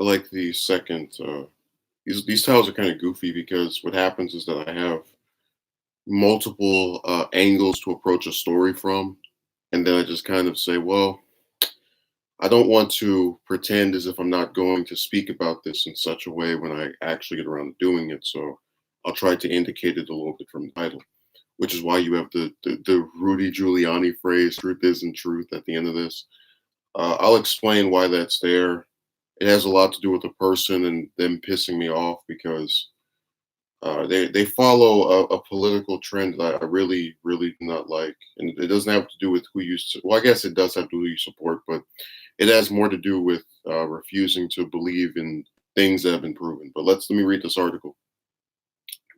I like the second. These tiles are kind of goofy because what happens is that I have multiple angles to approach a story from, and then I just kind of say, well, I don't want to pretend as if I'm not going to speak about this in such a way when I actually get around to doing it. So I'll try to indicate it a little bit from the title, which is why you have the Rudy Giuliani phrase, truth isn't truth, at the end of this. I'll explain why that's there. It has a lot to do with the person and them pissing me off because they follow a political trend that I really really do not like, and it doesn't have to do with who you. Well, I guess it does have to do who you support, but it has more to do with refusing to believe in things that have been proven. But let me read this article.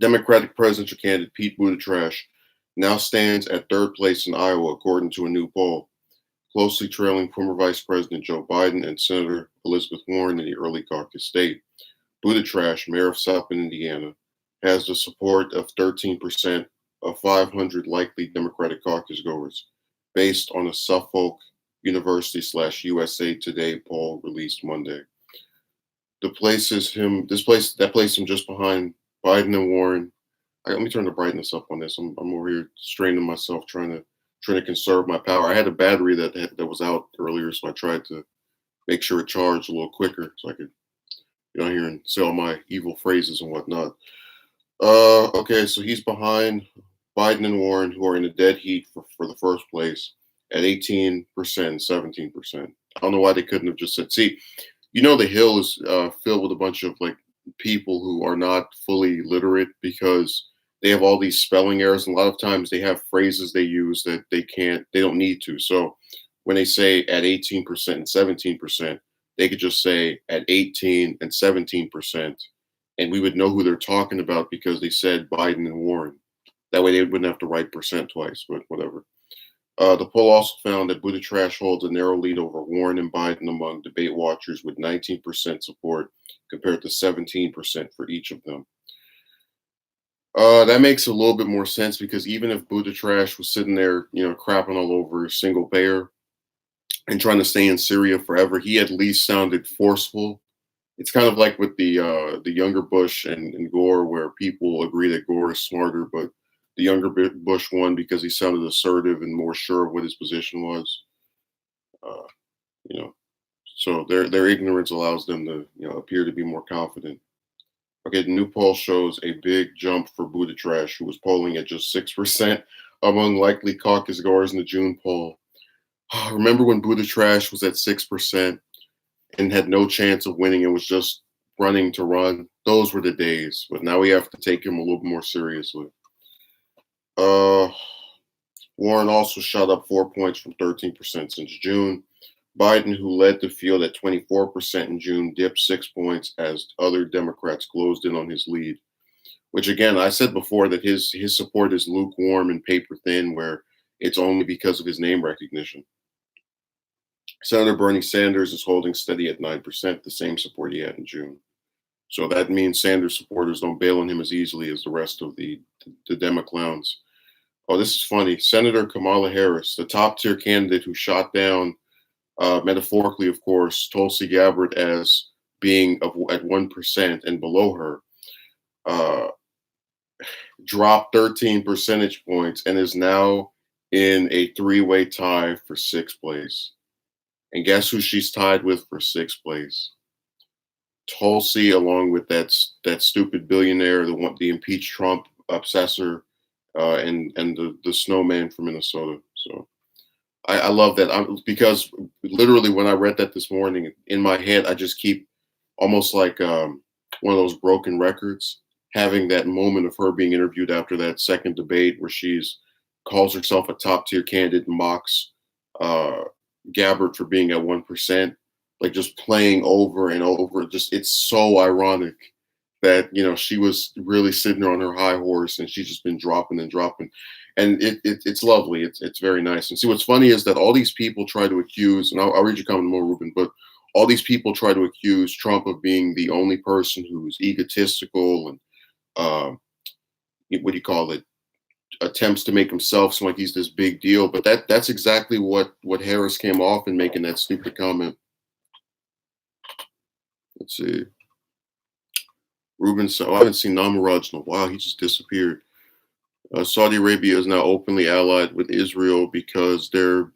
Democratic presidential candidate Pete Buttitrash now stands at third place in Iowa, according to a new poll, closely trailing former Vice President Joe Biden and Senator Elizabeth Warren in the early caucus state. Buttitrash, mayor of South Bend, Indiana, has the support of 13% of 500 likely Democratic caucus goers, based on a Suffolk University / USA Today poll released Monday. That placed him just behind Biden and Warren. Let me turn the brightness up on this. I'm over here straining myself trying to conserve my power. I had a battery that was out earlier, so I tried to make sure it charged a little quicker so I could get on here and say all my evil phrases and whatnot. Okay, so he's behind Biden and Warren, who are in a dead heat for the first place at 18%, 17%. I don't know why they couldn't have just said, see, the Hill is filled with a bunch of like people who are not fully literate because they have all these spelling errors. And a lot of times they have phrases they use that they don't need to. So when they say at 18% and 17%, they could just say at 18 and 17%, and we would know who they're talking about because they said Biden and Warren. That way they wouldn't have to write percent twice, but whatever. The poll also found that Buttigieg holds a narrow lead over Warren and Biden among debate watchers with 19% support compared to 17% for each of them. That makes a little bit more sense because even if Buttigieg was sitting there, crapping all over single payer and trying to stay in Syria forever, he at least sounded forceful. It's kind of like with the younger Bush and Gore, where people agree that Gore is smarter, but the younger Bush won because he sounded assertive and more sure of what his position was. Uh, you know, so their ignorance allows them to appear to be more confident. Okay, the new poll shows a big jump for Buttigieg, who was polling at just 6% among likely caucus goers in the June poll. Remember when Buttigieg was at 6% and had no chance of winning and was just running to run? Those were the days, but now we have to take him a little more seriously. Warren also shot up 4 points from 13% since June. Biden, who led the field at 24% in June, dipped 6 points as other Democrats closed in on his lead. Which, again, I said before that his support is lukewarm and paper thin, where it's only because of his name recognition. Senator Bernie Sanders is holding steady at 9%, the same support he had in June. So that means Sanders supporters don't bail on him as easily as the rest of the Demo clowns. Oh, this is funny. Senator Kamala Harris, the top tier candidate who shot down, metaphorically, of course, Tulsi Gabbard as being at 1% and below her, dropped 13 percentage points and is now in a three-way tie for sixth place. And guess who she's tied with for sixth place? Tulsi, along with that stupid billionaire, the impeached Trump obsessor, and the snowman from Minnesota. So I love that because literally when I read that this morning, in my head I just keep almost like one of those broken records, having that moment of her being interviewed after that second debate where she's calls herself a top tier candidate and mocks Gabbard for being at 1%, like just playing over and over. Just it's so ironic that she was really sitting on her high horse and she's just been dropping and dropping, and it's lovely. It's very nice. And see, what's funny is that all these people try to accuse, and I'll read your comment more, Ruben, but all these people try to accuse Trump of being the only person who's egotistical and what do you call it? Attempts to make himself seem like he's this big deal. But that's exactly what Harris came off in making that stupid comment. Let's see. Ruben, so I haven't seen Namaraj in a while. He just disappeared. Saudi Arabia is now openly allied with Israel because they're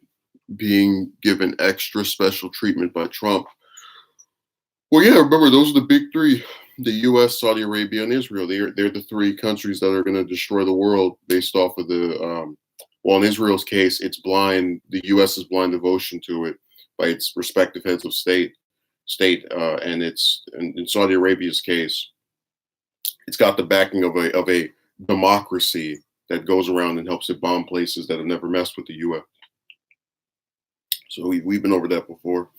being given extra special treatment by Trump. Well, yeah, remember those are the big three: the U.S., Saudi Arabia, and Israel. They're the three countries that are going to destroy the world based off of the. Well, in Israel's case, it's blind. The U.S. is blind devotion to it by its respective heads of and it's in Saudi Arabia's case, it's got the backing of a democracy that goes around and helps it bomb places that have never messed with the U.S. So we've been over that before.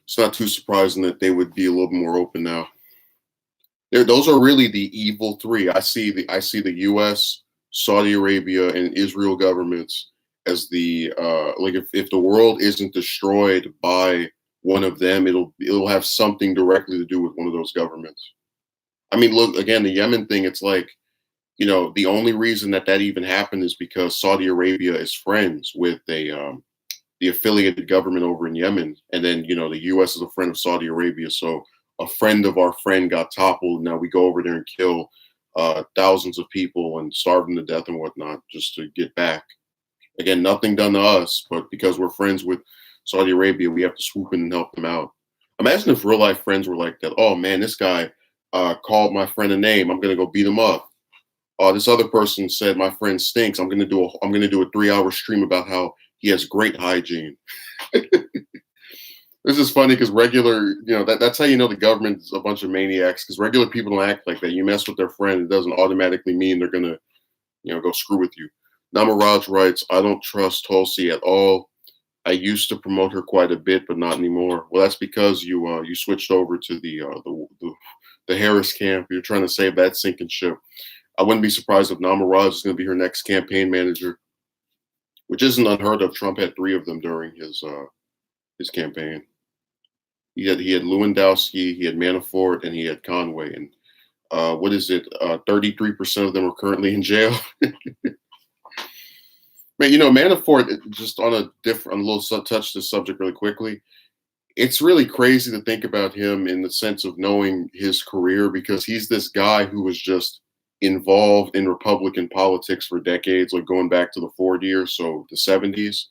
It's not too surprising that they would be a little more open now. Those are really the evil three. I see the U.S., Saudi Arabia, and Israel governments as the like if the world isn't destroyed by one of them, it'll have something directly to do with one of those governments. I mean, look again, the Yemen thing. It's like the only reason that even happened is because Saudi Arabia is friends with the affiliated government over in Yemen, and then the U.S. is a friend of Saudi Arabia, so a friend of our friend got toppled. Now we go over there and kill thousands of people and starve them to death and whatnot just to get back. Again, nothing done to us, but because we're friends with Saudi Arabia, we have to swoop in and help them out. Imagine if real life friends were like that. Oh man, this guy called my friend a name. I'm gonna go beat him up. This other person said my friend stinks. I'm gonna do a 3-hour stream about how he has great hygiene. This is funny because that's how you know the government's a bunch of maniacs, because regular people don't act like that. You mess with their friend, it doesn't automatically mean they're gonna go screw with you. Namaraj writes, I don't trust Tulsi at all. I used to promote her quite a bit, but not anymore. Well, that's because you switched over to the Harris camp. You're trying to save that sinking ship. I wouldn't be surprised if Namaraj is going to be her next campaign manager, which isn't unheard of. Trump had 3 of them during his campaign. He had Lewandowski, he had Manafort, and he had Conway. And what is it? 33% of them are currently in jail. But Manafort, just on a little touch this subject really quickly. It's really crazy to think about him in the sense of knowing his career, because he's this guy who was just involved in Republican politics for decades, like going back to the Ford years, so the 70s.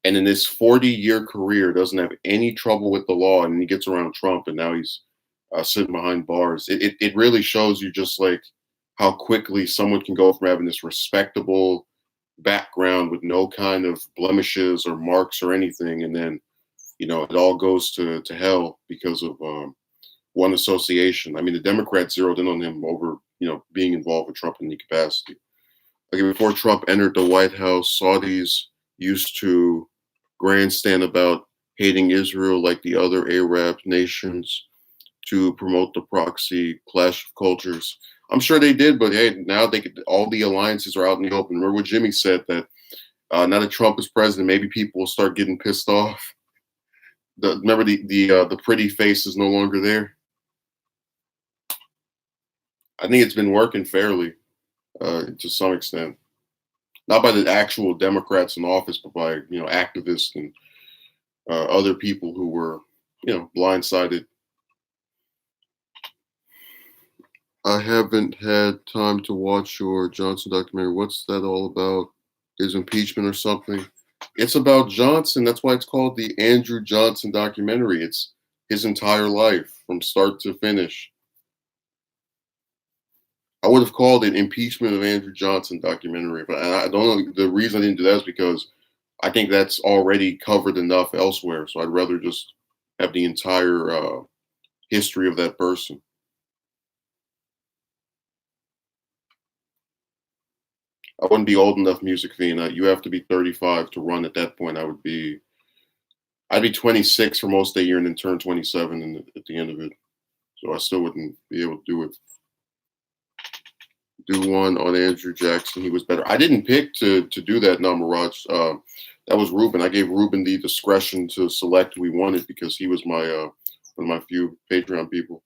And in his 40-year career, doesn't have any trouble with the law, and he gets around Trump, and now he's sitting behind bars. It really shows you just like how quickly someone can go from having this respectable background with no kind of blemishes or marks or anything, and then it all goes to hell because of one association. I mean, the Democrats zeroed in on him over being involved with Trump in any capacity. Okay, before Trump entered the White House, Saudis used to grandstand about hating Israel like the other Arab nations to promote the proxy clash of cultures. I'm sure they did, but hey, now all the alliances are out in the open. Remember what Jimmy said, that now that Trump is president, maybe people will start getting pissed off. Remember the pretty face is no longer there. I think it's been working fairly to some extent, not by the actual Democrats in office, but by activists and other people who were blindsided. I haven't had time to watch your Johnson documentary. What's that all about? His impeachment or something? It's about Johnson. That's why it's called the Andrew Johnson documentary. It's his entire life from start to finish. I would have called it Impeachment of Andrew Johnson documentary, but I don't know. The reason I didn't do that is because I think that's already covered enough elsewhere. So I'd rather just have the entire history of that person. I wouldn't be old enough, Music Fiend. You have to be 35 to run at that point. I'd be 26 for most of the year and then turn 27 at the end of it. So I still wouldn't be able to do it. Do one on Andrew Jackson. He was better. I didn't pick to do that, Namaraj. That was Ruben. I gave Ruben the discretion to select who he wanted because he was my one of my few Patreon people.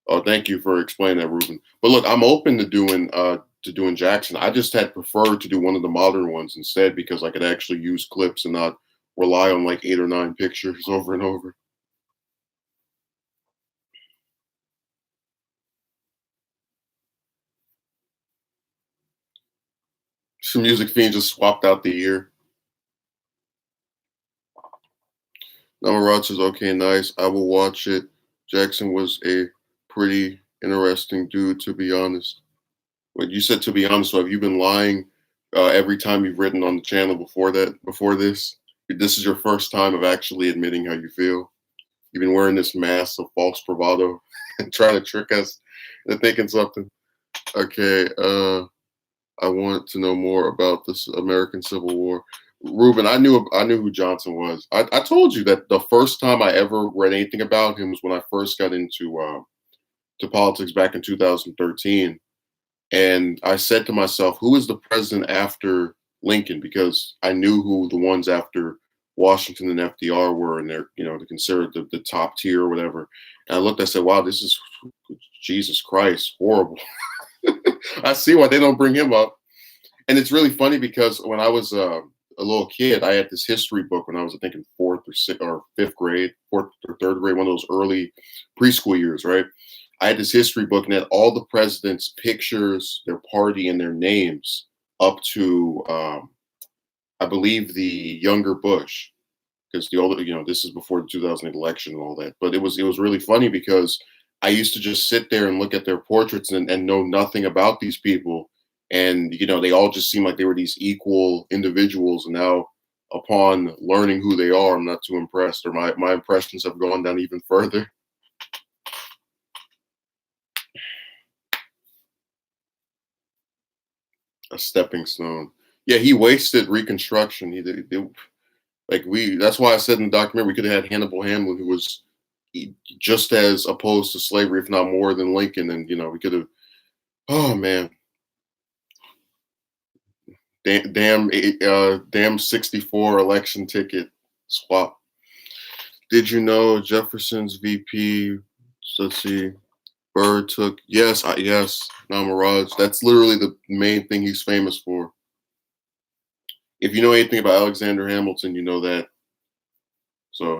Oh, thank you for explaining that, Ruben. But look, I'm open to doing Jackson. I just had preferred to do one of the modern ones instead because I could actually use clips and not rely on like 8 or 9 pictures over and over. Music Fiend just swapped out the year. Namaraj is okay, nice. I will watch it. Jackson was a pretty interesting dude, to be honest. What you said, to be honest, so have you been lying every time you've written on the channel before that? Before this, this is your first time of actually admitting how you feel. You've been wearing this mask of false bravado and trying to trick us into thinking something. Okay, I want to know more about this American Civil War. Ruben, I knew who Johnson was. I told you that the first time I ever read anything about him was when I first got into to politics back in 2013. And I said to myself, who is the president after Lincoln? Because I knew who the ones after Washington and FDR were, and they're, they're considered the top tier or whatever. And I looked, I said, wow, this is, Jesus Christ, horrible. I see why they don't bring him up. And it's really funny because when I was a little kid, I had this history book when I was, I think, in fifth grade, fourth or third grade, one of those early preschool years, right? I had this history book and had all the presidents' pictures, their party, and their names up to, I believe, the younger Bush, because the older, this is before the 2008 election and all that. But it was really funny because I used to just sit there and look at their portraits and know nothing about these people. And, they all just seemed like they were these equal individuals. And now, upon learning who they are, I'm not too impressed, or my impressions have gone down even further. A stepping stone. Yeah, he wasted Reconstruction. That's why I said in the documentary we could have had Hannibal Hamlin, who was just as opposed to slavery, if not more, than Lincoln. And, we could have, oh man. Damn 64 election ticket swap. Did you know Jefferson's VP, let's see, Burr took, yes, Namaraj. That's literally the main thing he's famous for. If you know anything about Alexander Hamilton, you know that. So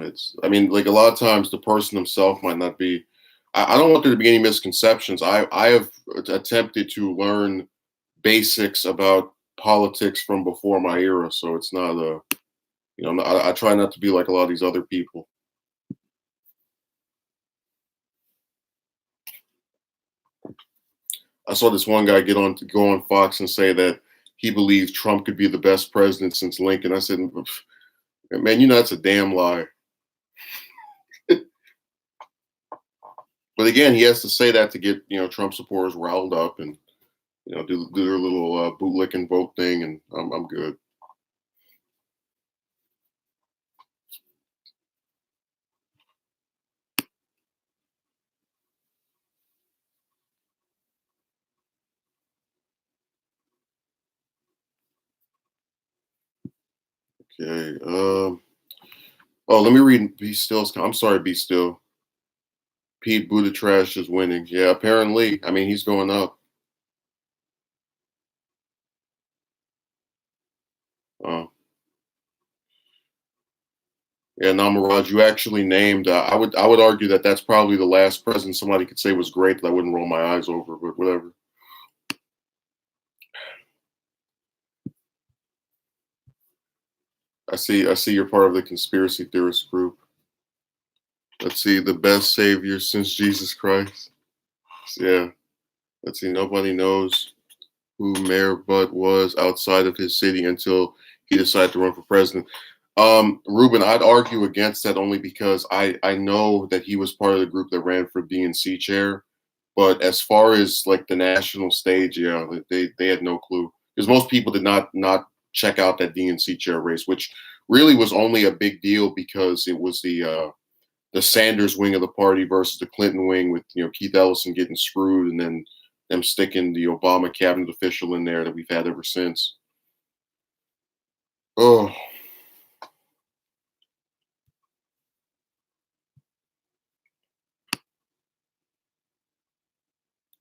like a lot of times the person himself might not be, I don't want there to be any misconceptions. I have attempted to learn basics about politics from before my era. So it's not I try not to be like a lot of these other people. I saw this one guy go on Fox and say that he believes Trump could be the best president since Lincoln. I said, man, that's a damn lie. But again, he has to say that to get, Trump supporters riled up and, do their little bootlicking vote thing, and I'm good. Okay. Oh, let me read Be Still's. I'm sorry, Be Still. Pete Buttitrash is winning. Yeah, apparently. I mean, he's going up. Oh. Yeah, Namaraj, you actually named. I would argue that that's probably the last president somebody could say was great that I wouldn't roll my eyes over, but whatever. I see you're part of the conspiracy theorist group. Let's see, the best savior since Jesus Christ. Yeah. Let's see, nobody knows who Mayor Butt was outside of his city until he decided to run for president. Ruben, I'd argue against that only because I know that he was part of the group that ran for DNC chair. But as far as like the national stage, yeah, they had no clue, because most people did not check out that DNC chair race, which really was only a big deal because it was the Sanders wing of the party versus the Clinton wing, with Keith Ellison getting screwed and then them sticking the Obama cabinet official in there that we've had ever since. Oh.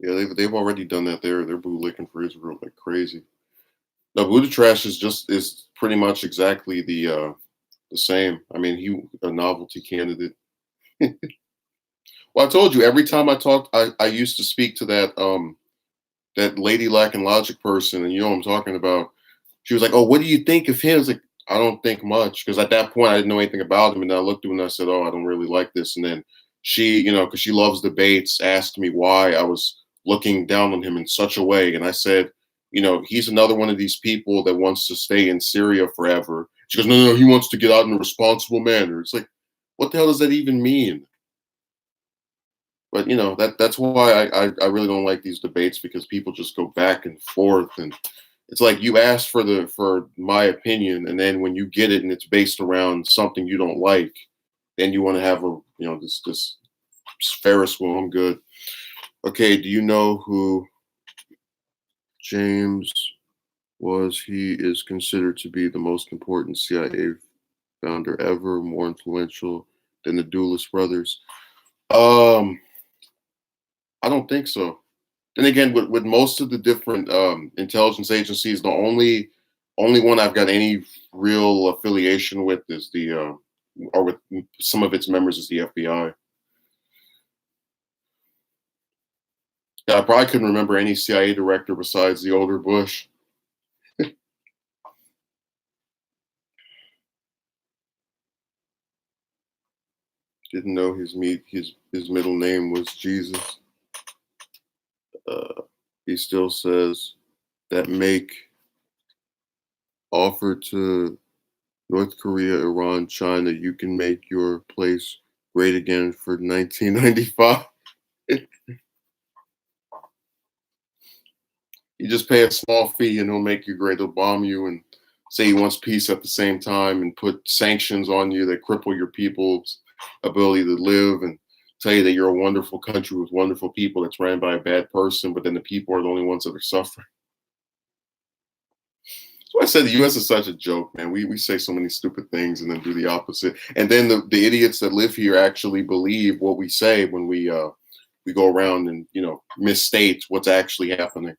Yeah, they've already done that. They're bootlicking for Israel like crazy. No, Buttitrash is pretty much exactly the same. I mean, he a novelty candidate. Well, I told you every time I talked, I used to speak to that that lady lacking logic person, and you know what I'm talking about. She was like, "Oh, what do you think of him?" I was like, "I don't think much," because at that point I didn't know anything about him, and then I looked at him and I said, "Oh, I don't really like this." And then she, because she loves debates, asked me why I was looking down on him in such a way, and I said, he's another one of these people that wants to stay in Syria forever. She goes, "No, no, no, he wants to get out in a responsible manner." It's like, what the hell does that even mean? But that's why I really don't like these debates, because people just go back and forth, and it's like you asked for my opinion, and then when you get it and it's based around something you don't like, then you want to have this Ferris wheel. I'm good. Okay, do you know who James was? He is considered to be the most important CIA founder ever, more influential than the Duelist brothers. Um, I don't think so. Then again, with most of the different intelligence agencies, the only one I've got any real affiliation with is or with some of its members is the FBI. Yeah, I probably couldn't remember any CIA director besides the older Bush. Didn't know his middle name was Jesus. Uh, he still says that make offer to North Korea, Iran, China, you can make your place great again for 1995. You just pay a small fee and he'll make you great. He'll bomb you and say he wants peace at the same time and put sanctions on you that cripple your people's ability to live, and tell you that you're a wonderful country with wonderful people that's ran by a bad person, but then the people are the only ones that are suffering. So I said the US is such a joke, man. We say so many stupid things and then do the opposite. And then the idiots that live here actually believe what we say when we go around and misstate what's actually happening.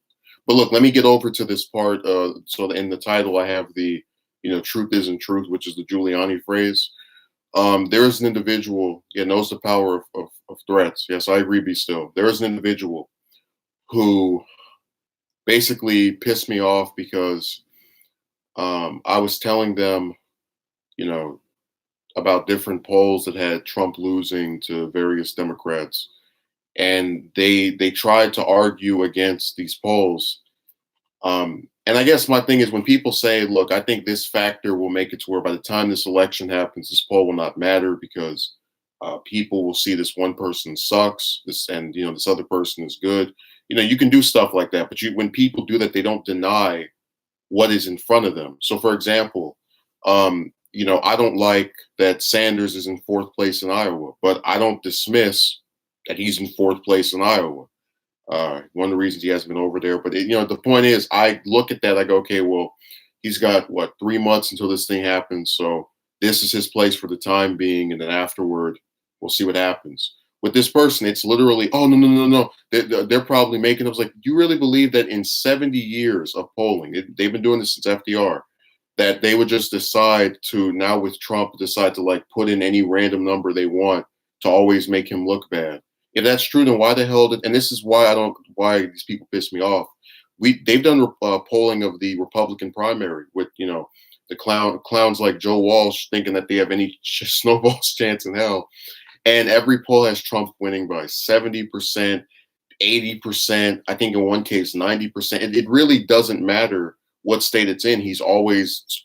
But look, let me get over to this part. So in the title, I have the truth isn't truth, which is the Giuliani phrase. There is an individual, knows the power of threats. Yes, I agree. Be still. There is an individual who basically pissed me off because I was telling them, you know, about different polls that had Trump losing to various Democrats, and they tried to argue against these polls. And I guess my thing is when people say, "Look, I think this factor will make it to where by the time this election happens, this poll will not matter because people will see this one person sucks, this and this other person is good." You can do stuff like that, but when people do that, they don't deny what is in front of them. So, for example, I don't like that Sanders is in fourth place in Iowa, but I don't dismiss that he's in fourth place in Iowa. One of the reasons he hasn't been over there, but the point is, I look at that, I go, okay, well, he's got what 3 months until this thing happens, so this is his place for the time being, and then afterward, we'll see what happens. With this person, it's literally, oh no, no, no, no, they're probably making. I was like, you really believe that in 70 years of polling, they've been doing this since FDR, that they would just decide to now with Trump decide to like put in any random number they want to always make him look bad? If that's true, then why the hell did? And this is why why these people piss me off. They've done polling of the Republican primary with the clowns like Joe Walsh thinking that they have any snowball's chance in hell, and every poll has Trump winning by 70%, 80%. I think in one case 90%. It really doesn't matter what state it's in. He's always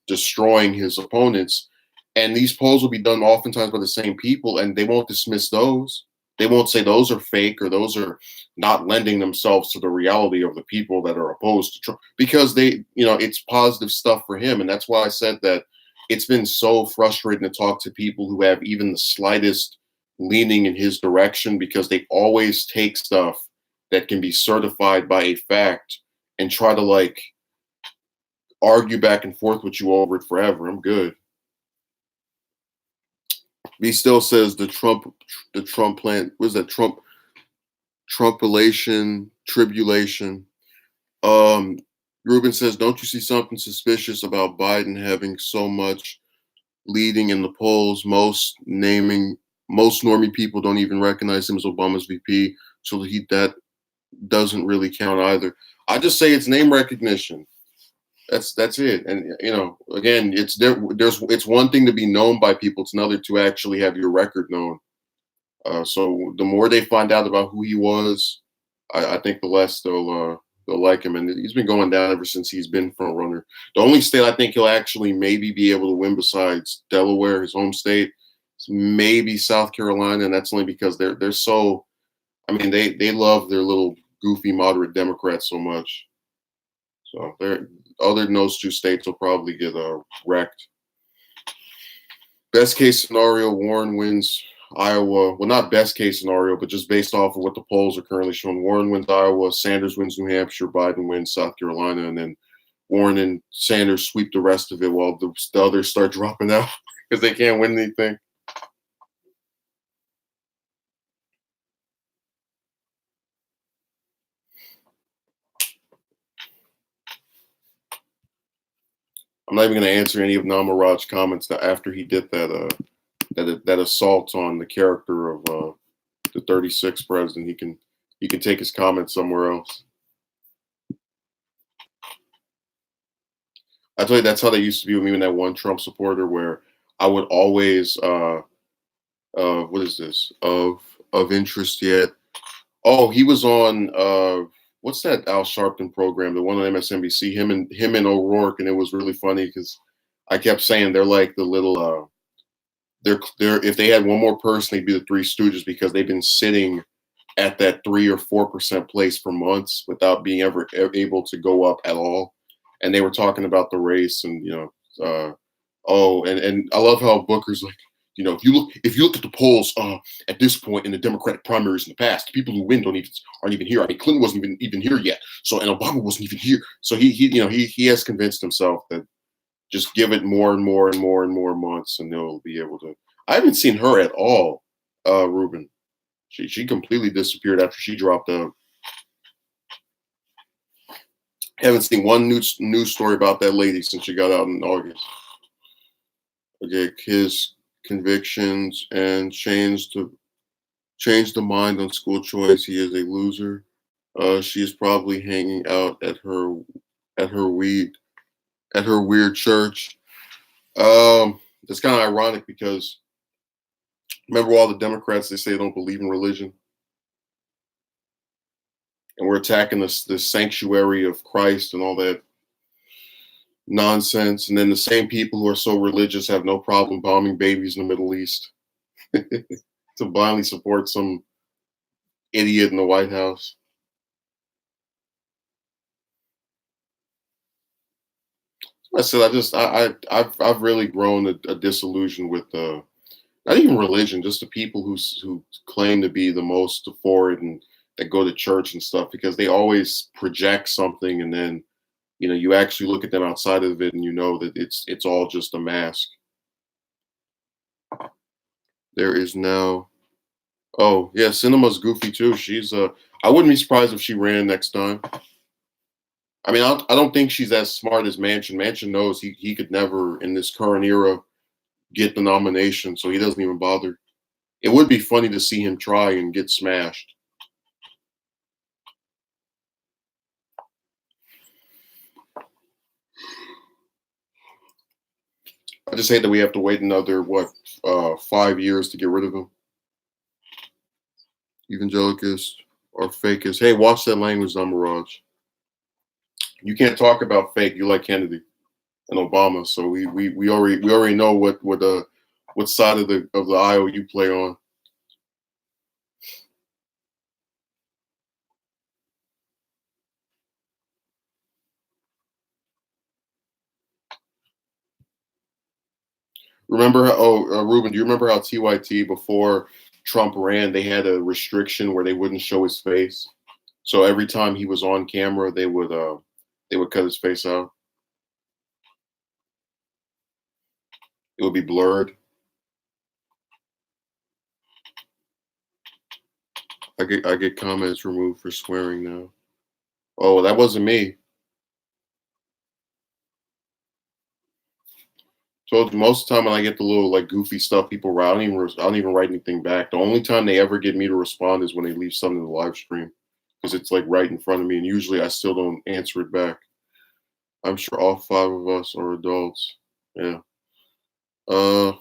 destroying his opponents, and these polls will be done oftentimes by the same people, and they won't dismiss those. They won't say those are fake or those are not lending themselves to the reality of the people that are opposed to Trump, because it's positive stuff for him. And that's why I said that it's been so frustrating to talk to people who have even the slightest leaning in his direction, because they always take stuff that can be certified by a fact and try to like argue back and forth with you over it forever. I'm good. He still says the Trump plan was that Trumpulation, tribulation. Um, Ruben says, don't you see something suspicious about Biden having so much leading in the polls? Most normie people don't even recognize him as Obama's VP, so that doesn't really count either. I just say it's name recognition. That's it. And again, it's one thing to be known by people, it's another to actually have your record known. So the more they find out about who he was, I think the less they'll like him. And he's been going down ever since he's been front runner. The only state I think he'll actually maybe be able to win besides Delaware, his home state, is maybe South Carolina, and that's only because they're so. I mean, they love their little goofy moderate Democrats so much. So they're other than those two states will probably get wrecked. Best case scenario, Warren wins Iowa. Well, not best case scenario, but just based off of what the polls are currently showing. Warren wins Iowa, Sanders wins New Hampshire, Biden wins South Carolina, and then Warren and Sanders sweep the rest of it while the others start dropping out because they can't win anything. I'm not even going to answer any of Namaraj's comments after he did that assault on the character of the 36th president. He can take his comments somewhere else. I tell you, that's how they used to be with me when that one Trump supporter, where I would always what is this of interest yet? Oh, he was on what's that Al Sharpton program, the one on MSNBC, him and O'Rourke, and it was really funny because I kept saying they're like the little they're if they had one more person, they'd be the Three Stooges because they've been sitting at that 3 or 4% place for months without being ever able to go up at all. And they were talking about the race, and and I love how Booker's like, if you look at the polls at this point in the Democratic primaries in the past, the people who win aren't even here. I mean, Clinton wasn't even here yet, so and Obama wasn't even here. So he has convinced himself that just give it more and more and more and more months, and they'll be able to. I haven't seen her at all, Ruben. She completely disappeared after she dropped out. Haven't seen one news story about that lady since she got out in August. Okay, his convictions and changed the mind on school choice. He is a loser. She is probably hanging out at her weird church. It's kind of ironic because remember all the Democrats, they say they don't believe in religion, and we're attacking the sanctuary of Christ and all that nonsense. And then the same people who are so religious have no problem bombing babies in the Middle East to blindly support some idiot in the White House. I said, I've really grown a disillusion with not even religion, just the people who claim to be the most for it and that go to church and stuff, because they always project something, and then you actually look at them outside of it and you know that it's all just a mask. There is now. Oh yeah, Cinema's goofy too. She's I wouldn't be surprised if she ran next time. I mean, I don't think she's as smart as Manchin. Manchin knows he could never in this current era get the nomination, so he doesn't even bother. It would be funny to see him try and get smashed. I just hate that we have to wait another 5 years to get rid of him. Evangelicist or fakist. Hey, watch that language, Zamaraj. You can't talk about fake. You like Kennedy and Obama, so we already know what side of the aisle you play on. Remember how? Oh, Ruben, do you remember how TYT before Trump ran, they had a restriction where they wouldn't show his face. So every time he was on camera, they would cut his face out. It would be blurred. I get comments removed for swearing now. Oh, that wasn't me. So most of the time when I get the little like goofy stuff people write, I don't even write anything back. The only time they ever get me to respond is when they leave something in the live stream, because it's like right in front of me, and usually I still don't answer it back. I'm sure all five of us are adults. Yeah. Uh,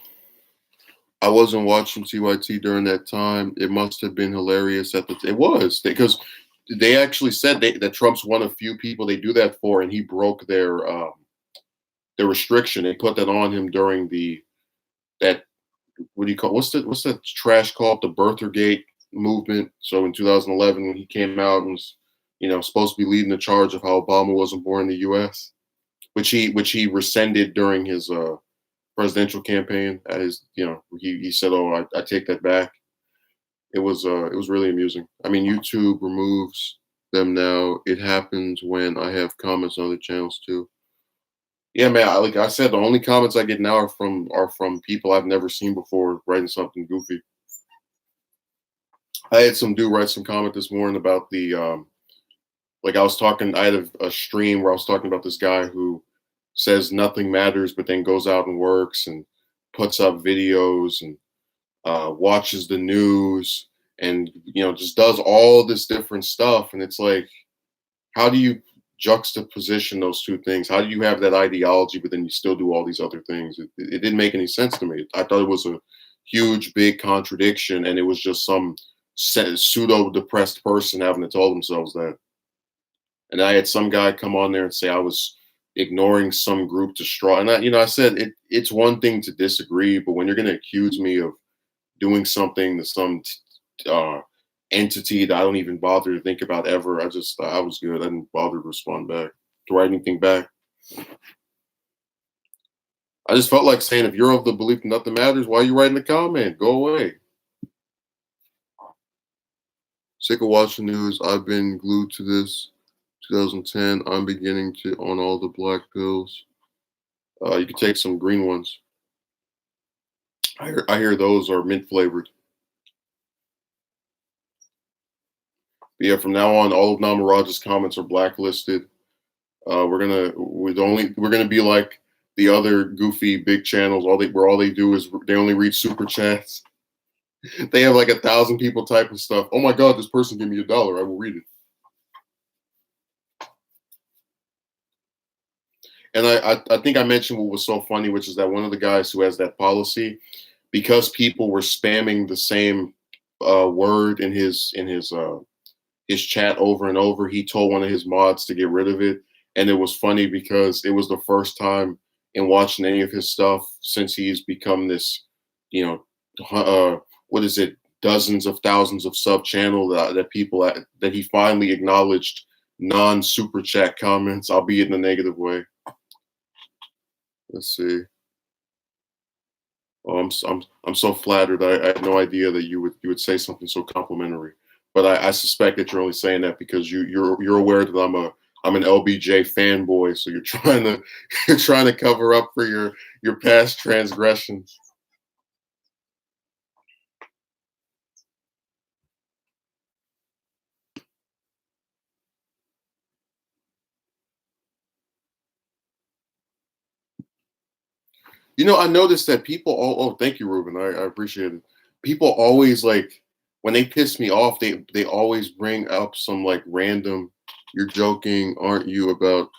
I wasn't watching TYT during that time. It must have been hilarious at the. It was because they actually said that Trump's one of few people they do that for, and he broke their restriction. They put that on him during that what do you call what's that trash called, the Birthergate movement. So in 2011 when he came out and was supposed to be leading the charge of how Obama wasn't born in the U.S., which he rescinded during his presidential campaign. At his he said, "Oh, I take that back." It was really amusing. I mean, YouTube removes them now. It happens when I have comments on other channels too. Yeah, man. Like I said, the only comments I get now are from people I've never seen before writing something goofy. I had some dude write some comment this morning about the like I was talking. I had a stream where I was talking about this guy who says nothing matters, but then goes out and works and puts up videos and watches the news and just does all this different stuff. And it's like, how do you juxtaposition those two things? How do you have that ideology, but then you still do all these other things? It didn't make any sense to me. I thought it was a huge, big contradiction, and it was just some pseudo depressed person having to tell themselves that. And I had some guy come on there and say I was ignoring some group to straw. And I said it's one thing to disagree, but when you're going to accuse me of doing something to some uh, entity that I don't even bother to think about ever. I was good. I didn't bother to respond back, to write anything back. I just felt like saying, if you're of the belief that nothing matters, why are you writing a comment? Go away. Sick of watching news. I've been glued to this. 2010. I'm beginning to on all the black pills. You can take some green ones. I hear those are mint flavored. But yeah, from now on, all of Namaraj's comments are blacklisted. We're gonna be like the other goofy big channels. All they do is they only read super chats. They have like 1,000 people typing stuff. Oh my God, this person gave me $1. I will read it. And I think I mentioned what was so funny, which is that one of the guys who has that policy, because people were spamming the same word in his chat over and over, he told one of his mods to get rid of it. And it was funny because it was the first time in watching any of his stuff since he's become this, you know, what is it, dozens of thousands of sub channel that he finally acknowledged non super chat comments, albeit in a negative way. Let's see. Oh, I'm so flattered. I had no idea that you would say something so complimentary. But I suspect that you're only saying that because you're aware that I'm an LBJ fanboy, so you're trying to you're trying to cover up for your past transgressions. I noticed that people oh, thank you, Ruben. I appreciate it. People always like when they piss me off, they always bring up some like random, you're joking, aren't you, about.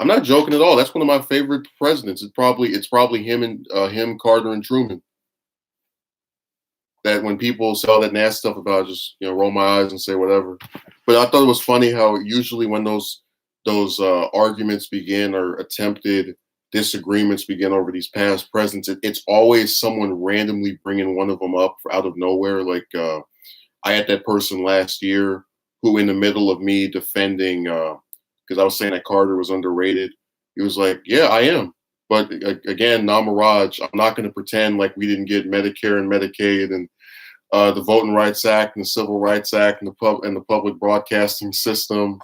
I'm not joking at all. That's one of my favorite presidents. It's probably him, Carter, and Truman. That when people say all that nasty stuff about, just roll my eyes and say whatever. But I thought it was funny how usually when those arguments begin, or attempted disagreements begin over these past presidents, it's always someone randomly bringing one of them up out of nowhere. Like I had that person last year who, in the middle of me defending, because I was saying that Carter was underrated, he was like, "Yeah, I am." But again, Namaraj, I'm not going to pretend like we didn't get Medicare and Medicaid and the Voting Rights Act and the Civil Rights Act and the public broadcasting system.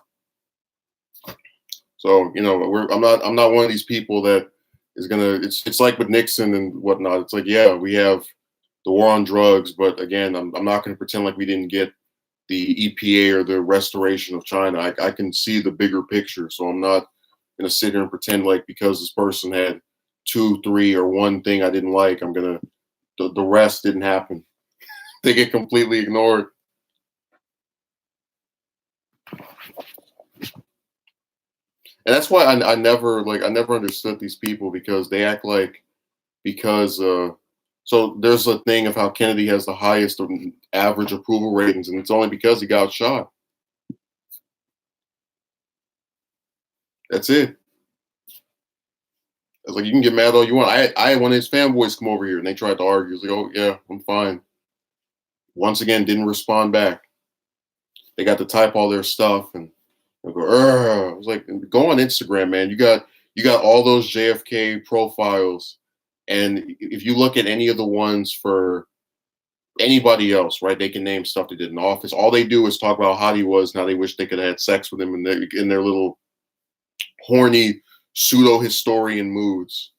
So I'm not one of these people that is gonna. It's like with Nixon and whatnot. It's like, yeah, we have the war on drugs, but again, I'm not going to pretend like we didn't get the EPA or the restoration of China. I can see the bigger picture, so I'm not going to sit here and pretend like because this person had two, three, or one thing I didn't like, I'm gonna the rest didn't happen. They get completely ignored. And that's why I never understood these people because they act like because so there's a thing of how Kennedy has the highest average approval ratings, and it's only because he got shot. That's it. It's like you can get mad all you want. I had one of his fanboys come over here and they tried to argue. It's like, oh yeah, I'm fine. Once again, didn't respond back. They got to type all their stuff and I go, "Ugh." I was like, go on Instagram, man. You got all those JFK profiles, and if you look at any of the ones for anybody else, right? They can name stuff they did in office. All they do is talk about how hot he was. Now they wish they could have had sex with him in their little horny pseudo historian moods.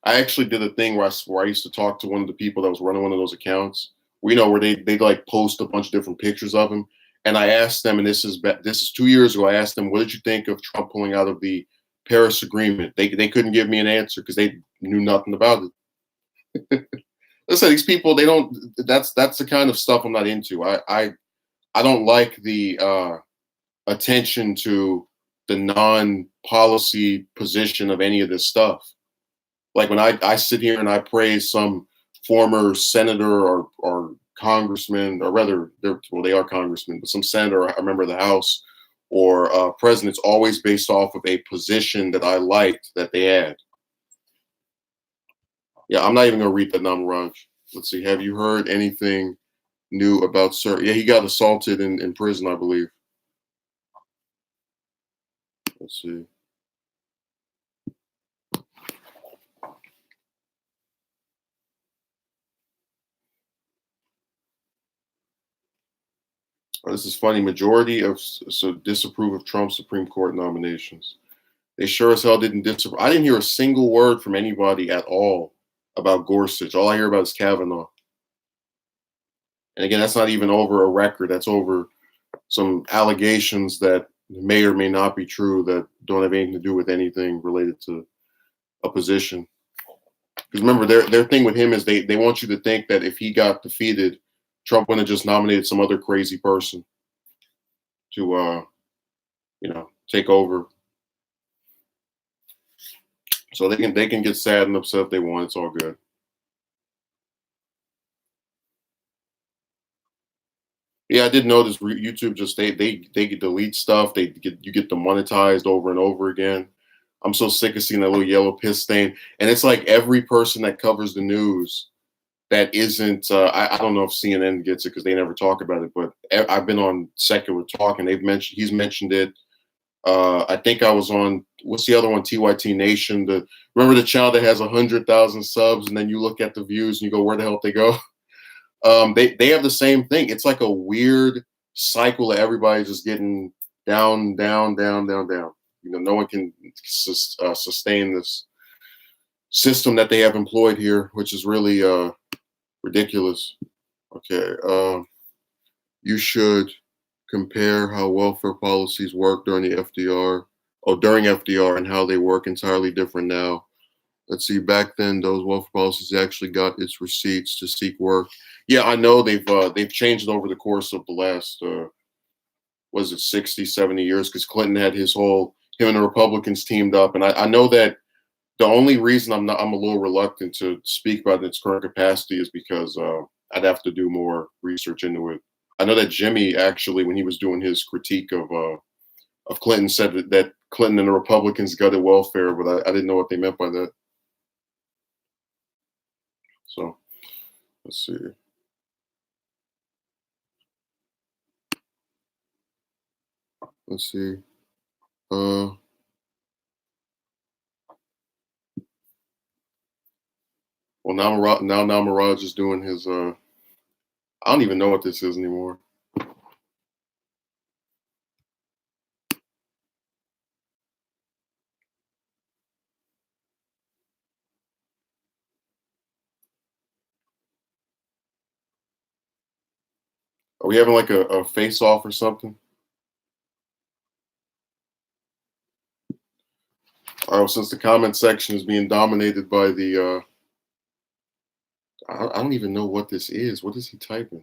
I actually did a thing where I used to talk to one of the people that was running one of those accounts. We know where they like post a bunch of different pictures of him, and I asked them, and this is 2 years ago. I asked them, what did you think of Trump pulling out of the Paris Agreement? They couldn't give me an answer because they knew nothing about it. Listen, these people they don't. That's the kind of stuff I'm not into. I don't like the attention to the non-policy position of any of this stuff. Like when I sit here and I praise some former senator or congressman, or rather, they are congressmen, but some senator, a member of the House, or president, it's always based off of a position that I liked that they had. Yeah, I'm not even gonna read that Namaraj. Let's see. Have you heard anything new about Sir? Yeah, he got assaulted in prison, I believe. Let's see. Oh, this is funny. Majority of so disapprove of Trump's Supreme Court nominations. They sure as hell didn't disapprove. I didn't hear a single word from anybody at all about Gorsuch. All I hear about is Kavanaugh. And again, that's not even over a record. That's over some allegations that may or may not be true that don't have anything to do with anything related to a position. Because remember, their thing with him is they want you to think that if he got defeated, Trump would have just nominated some other crazy person to take over. So they can get sad and upset if they want. It's all good. Yeah, I did notice YouTube just they delete stuff. You get demonetized over and over again. I'm so sick of seeing that little yellow piss stain, and it's like every person that covers the news that isn't. I don't know if CNN gets it because they never talk about it, but I've been on Secular Talk and he's mentioned it. I think I was on what's the other one? TYT Nation. Remember the channel that has 100,000 subs, and then you look at the views and you go, where the hell did they go? They have the same thing. It's like a weird cycle of everybody's just getting down, down, down, down, down. No one can sustain this system that they have employed here, which is really ridiculous. Okay, you should compare how welfare policies work during the FDR, during FDR, and how they work entirely different now. Let's see, back then those welfare policies actually got its receipts to seek work. Yeah, I know they've changed over the course of the last was it 60, 70 years because Clinton had him and the Republicans teamed up. And I know that the only reason I'm a little reluctant to speak about its current capacity is because I'd have to do more research into it. I know that Jimmy actually, when he was doing his critique of Clinton, said that Clinton and the Republicans gutted welfare, but I didn't know what they meant by that. So let's see. Let's see. Uh, well, now Mirage is doing his. I don't even know what this is anymore. Are we having like a face off or something? All right. Since the comment section is being dominated by the, I don't even know what this is. What is he typing?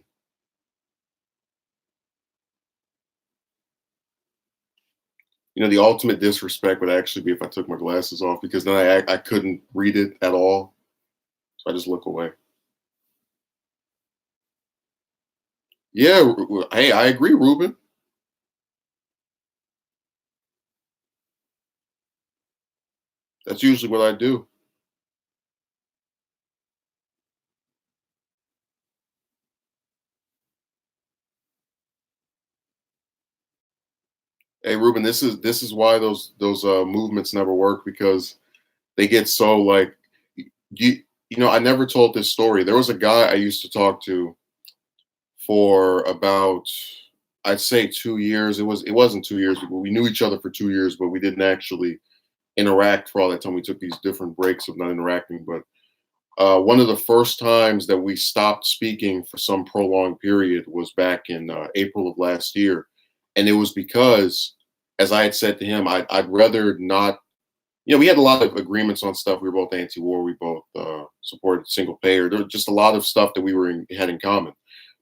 The ultimate disrespect would actually be if I took my glasses off because then I couldn't read it at all. So I just look away. Yeah, hey, I agree, Ruben. That's usually what I do. Hey, Ruben, this is why those movements never work because they get so like you I never told this story. There was a guy I used to talk to for about I'd say 2 years. It wasn't 2 years. We knew each other for 2 years, but we didn't actually interact for all that time. We took these different breaks of not interacting. But one of the first times that we stopped speaking for some prolonged period was back in April of last year, and it was because, as I had said to him, I'd rather not. We had a lot of agreements on stuff. We were both anti-war. We both supported single payer. There was just a lot of stuff that we had in common.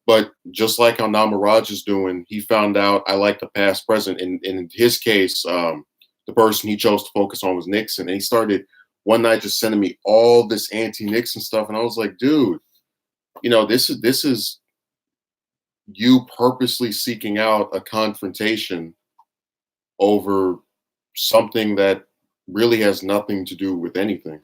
But just like how Namaraj is doing, he found out I like the past present. In his case, the person he chose to focus on was Nixon. And he started one night just sending me all this anti-Nixon stuff. And I was like, dude, this is you purposely seeking out a confrontation over something that really has nothing to do with anything.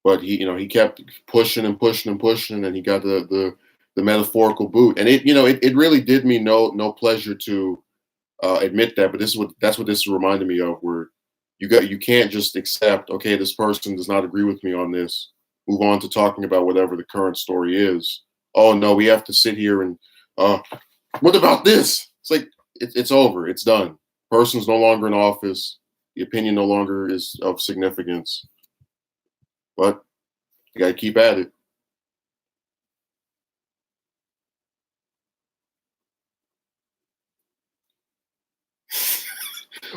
But he kept pushing and pushing and pushing, and he got the metaphorical boot. And it really did me no pleasure to admit that. But that's what this reminded me of, where you can't just accept, okay, this person does not agree with me on this, move on to talking about whatever the current story is. Oh no, we have to sit here and uh, what about this? It's like it's over, it's done. Person's no longer in office. The opinion no longer is of significance. But you got to keep at it.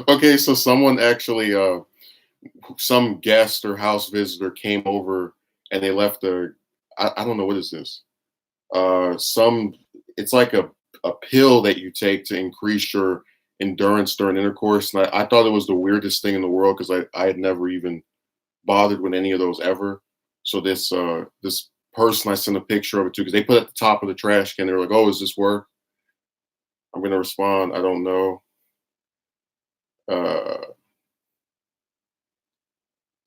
Okay, so someone actually, some guest or house visitor came over and they left I don't know, what is this? Some, it's like a pill that you take to increase your endurance during intercourse. And I thought it was the weirdest thing in the world because I had never even bothered with any of those ever. So this person I sent a picture of it to because they put it at the top of the trash can. They were like, "Oh, is this work?" I'm gonna respond, "I don't know." Uh,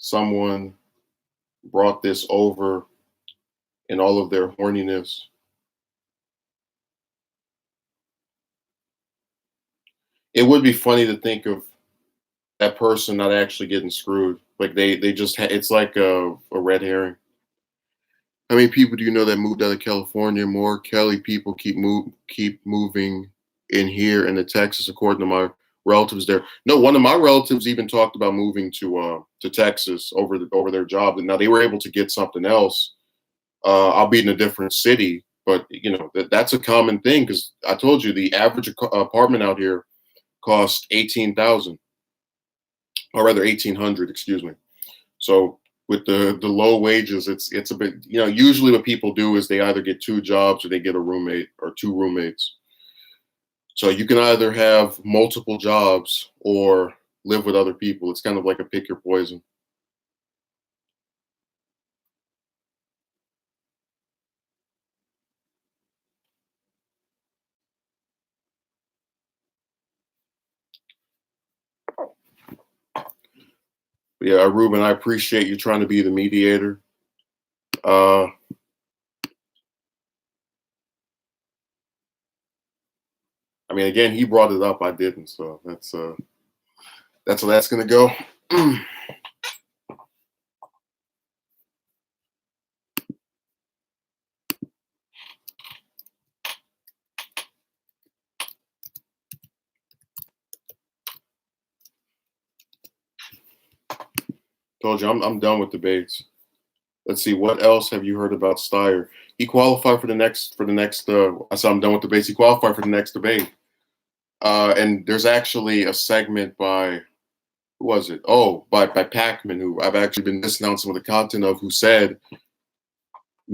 Someone brought this over in all of their horniness. It would be funny to think of that person not actually getting screwed. Like they just it's like a red herring. How many people do you know that moved out of California? More Cali people keep moving in here into Texas, according to my relatives there. No, one of my relatives even talked about moving to Texas over their job, and now they were able to get something else. I'll be in a different city, but that's a common thing because I told you the average apartment out here cost 18,000, or rather 1,800, excuse me. So with the low wages, it's a bit, usually what people do is they either get two jobs or they get a roommate or two roommates. So you can either have multiple jobs or live with other people. It's kind of like a pick your poison. But yeah, Ruben, I appreciate you trying to be the mediator. Uh, I mean, again, he brought it up. I didn't, so that's where that's gonna go. Told you, I'm done with debates. Let's see, what else have you heard about Steyer? He qualified for the next. I said I'm done with debates. He qualified for the next debate. And there's actually a segment by, who was it? Oh, by Pacman, who I've actually been listening on some of the content of, who said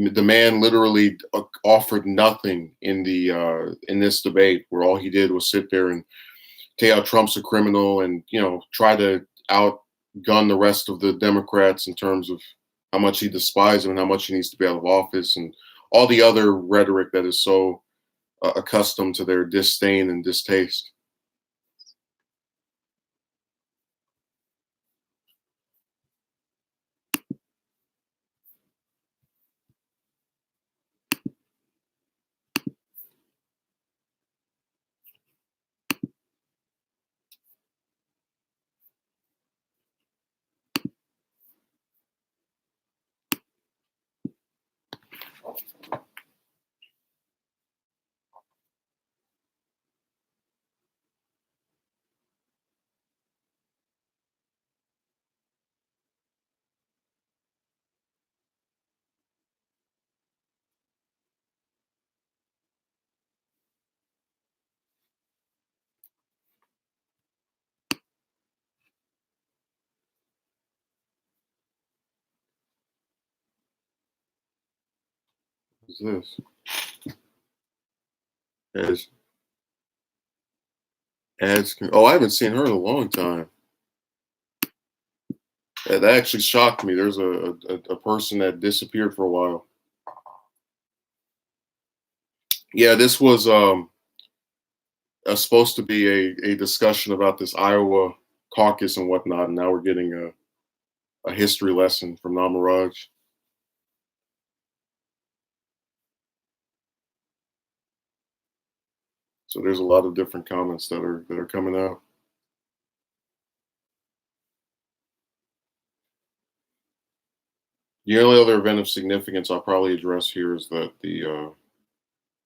The man literally offered nothing in this debate, where all he did was sit there and tell how Trump's a criminal, and try to outgun the rest of the Democrats in terms of how much he despises him and how much he needs to be out of office, and all the other rhetoric that is so accustomed to their disdain and distaste. What's this? As oh, I haven't seen her in a long time. That actually shocked me. There's a person that disappeared for a while. Yeah, this was supposed to be a discussion about this Iowa caucus and whatnot, and now we're getting a history lesson from Namaraj. So there's a lot of different comments that are coming out. The only other event of significance I'll probably address here is that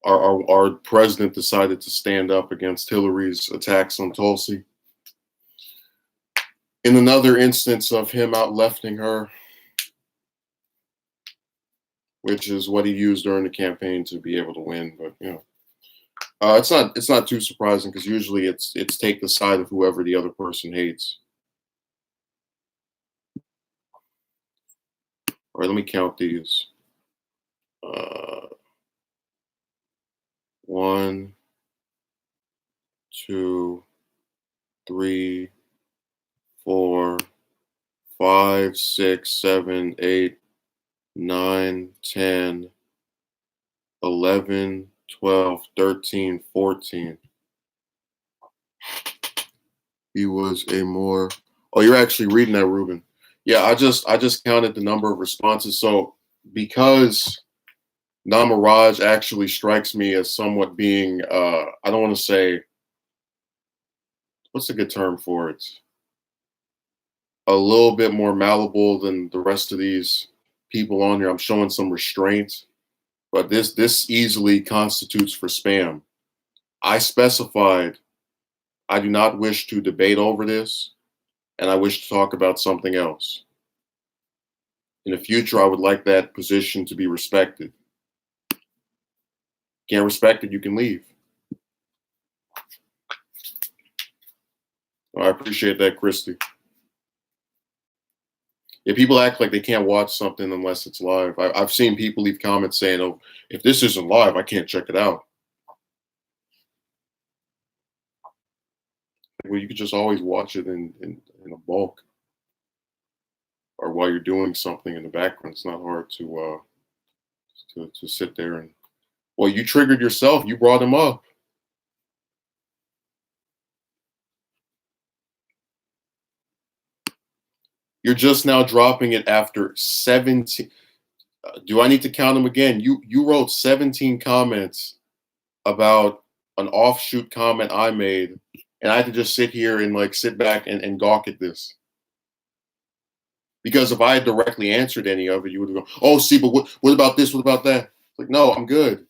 our president decided to stand up against Hillary's attacks on Tulsi. In another instance of him out-lefting her, which is what he used during the campaign to be able to win. But it's not too surprising, because usually it's take the side of whoever the other person hates. All right, let me count these. 1, 2, 3, 4, 5, 6, 7, 8, 9, 10, 11, 12, 13, 14. He was a more. Oh, you're actually reading that, Ruben. Yeah, I just counted the number of responses. So because Namaraj actually strikes me as somewhat being I don't want to say, what's a good term for it? A little bit more malleable than the rest of these people on here. I'm showing some restraint, but this easily constitutes for spam. I specified I do not wish to debate over this, and I wish to talk about something else. In the future, I would like that position to be respected. Can't respect it, you can leave. I appreciate that, Christy. Yeah, people act like they can't watch something unless it's live. I've seen people leave comments saying, "Oh, if this isn't live, I can't check it out." Well, you could just always watch it in a bulk, or while you're doing something in the background. It's not hard to sit there and. Well, you triggered yourself. You brought him up. You're just now dropping it after 17. Do I need to count them again? You wrote 17 comments about an offshoot comment I made, and I had to just sit here and sit back and gawk at this. Because if I had directly answered any of it, you would have gone, "Oh, see, but what about this? What about that?" Like, no, I'm good.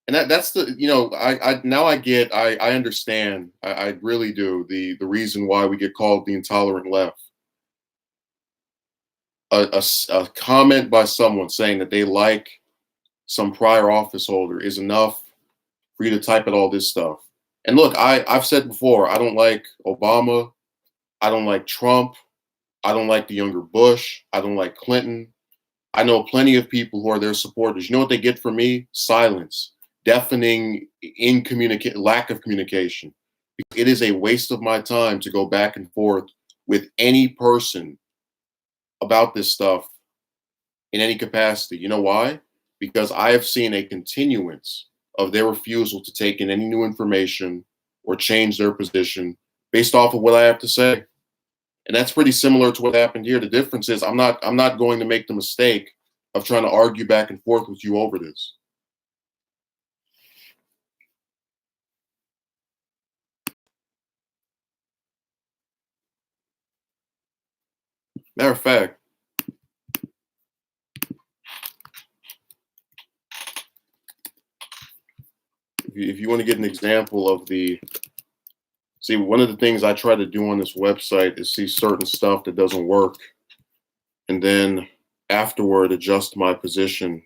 And that's the I now I understand. I really do the reason why we get called the intolerant left. A comment by someone saying that they like some prior office holder is enough for you to type at all this stuff. And look, I've said before, I don't like Obama, I don't like Trump, I don't like the younger Bush, I don't like Clinton, I know plenty of people who are their supporters. You know what they get from me? Silence, deafening, lack of communication. It is a waste of my time to go back and forth with any person about this stuff in any capacity. You know why? Because I have seen a continuance of their refusal to take in any new information or change their position based off of what I have to say. And that's pretty similar to what happened here. The difference is I'm not going to make the mistake of trying to argue back and forth with you over this. Matter of fact, if you want to get an example of one of the things I try to do on this website is see certain stuff that doesn't work and then afterward adjust my position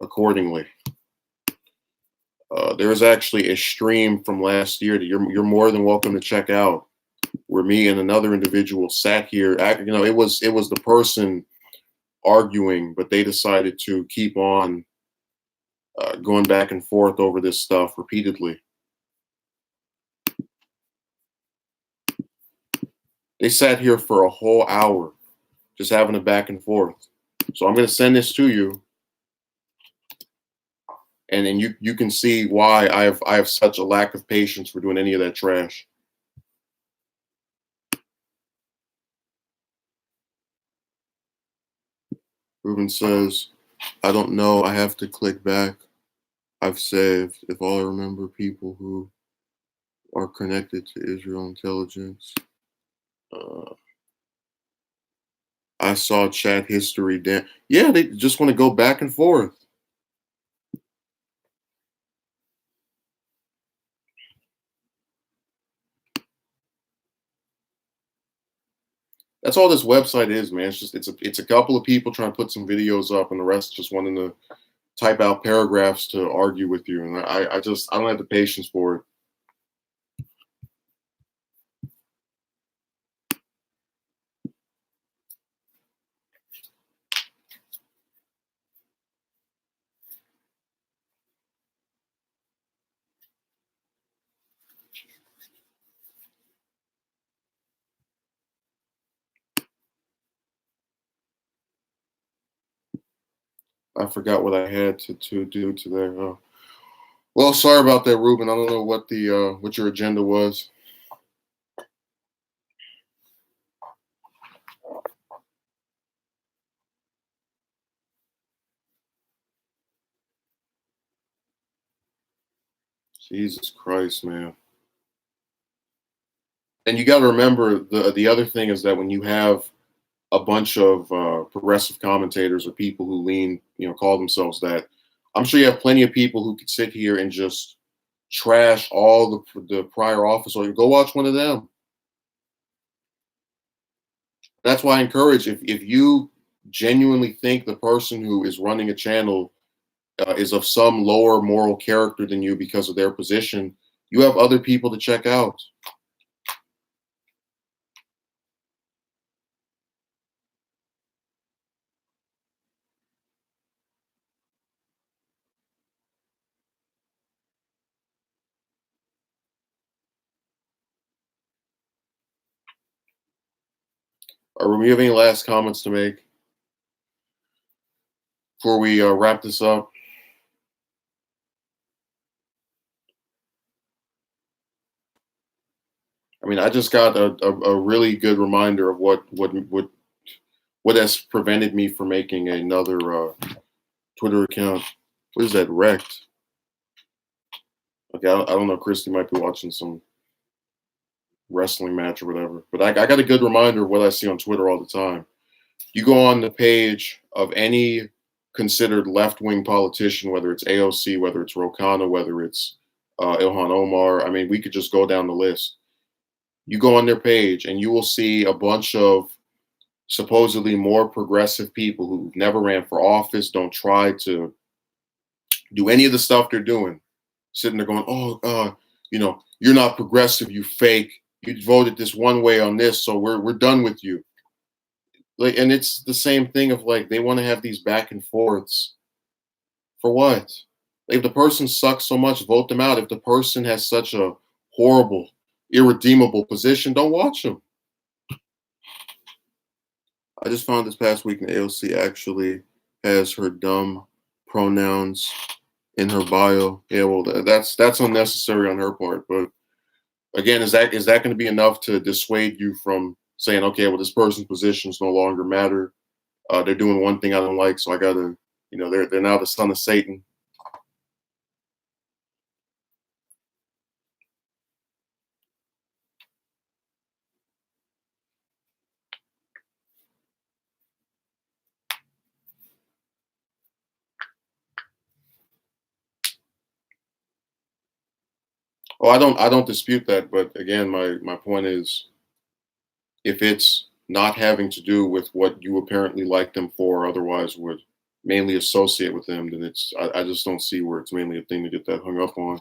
accordingly. There is actually a stream from last year that you're more than welcome to check out, where me and another individual sat here. It was the person arguing, but they decided to keep on going back and forth over this stuff repeatedly. They sat here for a whole hour just having a back and forth. So I'm going to send this to you, and then you can see why I have such a lack of patience for doing any of that trash. Ruben says, I don't know. I have to click back. I've saved. If all I remember people who are connected to Israel intelligence. I saw chat history. Yeah, they just want to go back and forth. That's all this website is, man. It's a couple of people trying to put some videos up, and the rest just wanting to type out paragraphs to argue with you. And I don't have the patience for it. I forgot what I had to do today. Well, sorry about that, Ruben. I don't know what what your agenda was. Jesus Christ, man. And you got to remember the other thing is that when you have a bunch of progressive commentators or people who call themselves that, I'm sure you have plenty of people who could sit here and just trash all the prior office, or go watch one of them. That's why I encourage, if you genuinely think the person who is running a channel is of some lower moral character than you because of their position, you have other people to check out. Or do you have any last comments to make before we wrap this up? I mean, I just got a really good reminder of what has prevented me from making another Twitter account. What is that, wrecked? Okay, I don't know. Christy might be watching some wrestling match or whatever. But I got a good reminder of what I see on Twitter all the time. You go on the page of any considered left-wing politician, whether it's AOC, whether it's Ro Khanna, whether it's Ilhan Omar. I mean, we could just go down the list. You go on their page and you will see a bunch of supposedly more progressive people who never ran for office, don't try to do any of the stuff they're doing, sitting there going, oh, you're not progressive, you fake. You voted this one way on this, so we're done with you. Like, and it's the same thing of like they want to have these back and forths for what? If the person sucks so much, vote them out. If the person has such a horrible, irredeemable position, don't watch them. I just found this past week in AOC actually has her dumb pronouns in her bio. Yeah, well, that's unnecessary on her part. But again, is that going to be enough to dissuade you from saying, okay, well, this person's positions no longer matter? They're doing one thing I don't like, so I gotta, they're now the son of Satan. Oh, I don't dispute that, but again, my point is, if it's not having to do with what you apparently like them for, or otherwise would mainly associate with them, then I just don't see where it's mainly a thing to get that hung up on.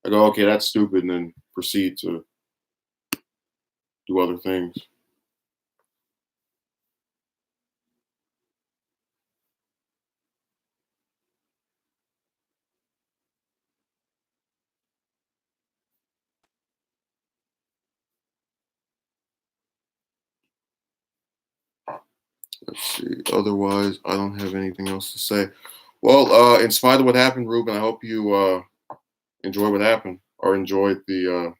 I go, okay, that's stupid, and then proceed to do other things. Let's see. Otherwise, I don't have anything else to say. Well, in spite of what happened, Ruben, I hope you enjoy what happened, or enjoyed the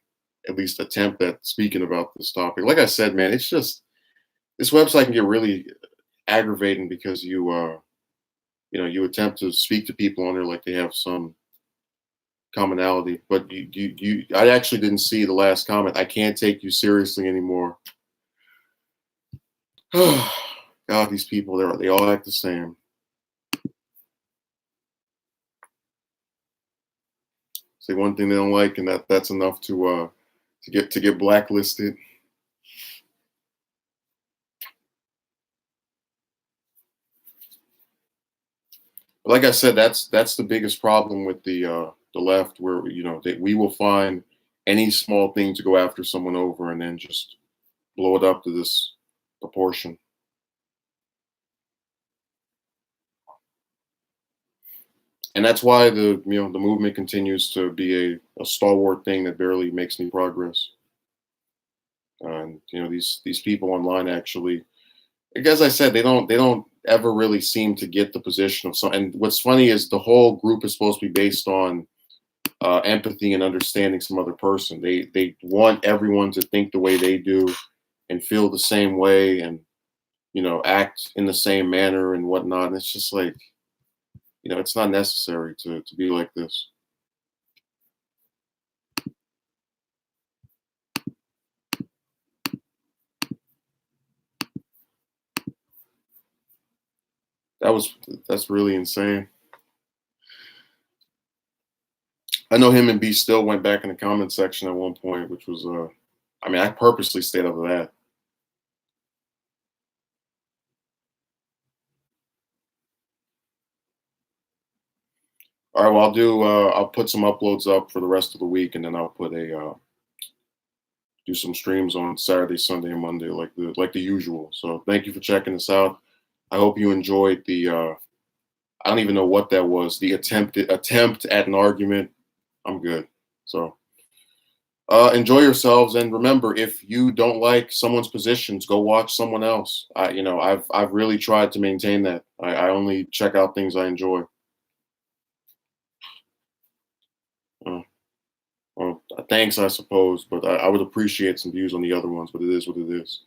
at least attempt at speaking about this topic. Like I said, man, it's just this website can get really aggravating because you attempt to speak to people on there like they have some commonality, but I actually didn't see the last comment. I can't take you seriously anymore. God, these people, they all act the same. Say one thing they don't like, and that's enough to get blacklisted. But like I said, that's the biggest problem with the left, where we will find any small thing to go after someone over, and then just blow it up to this proportion. And that's why the movement continues to be a stalwart thing that barely makes any progress. And these people online actually, like, as I said, they don't ever really seem to get the position of some. And what's funny is the whole group is supposed to be based on empathy and understanding some other person. They want everyone to think the way they do and feel the same way, and act in the same manner and whatnot. And it's just like, it's not necessary to be like this. That's really insane. I know him and B still went back in the comment section at one point, which was I mean, I purposely stayed out of that. All right, well, I'll put some uploads up for the rest of the week, and then I'll put a do some streams on Saturday, Sunday, and Monday, like the usual. So thank you for checking this out. I hope you enjoyed the I don't even know what that was, the attempt at an argument. I'm good. So enjoy yourselves, and remember, if you don't like someone's positions, go watch someone else. I've really tried to maintain that. I only check out things I enjoy. Uh, well, thanks, I suppose, but I would appreciate some views on the other ones. But it is what it is.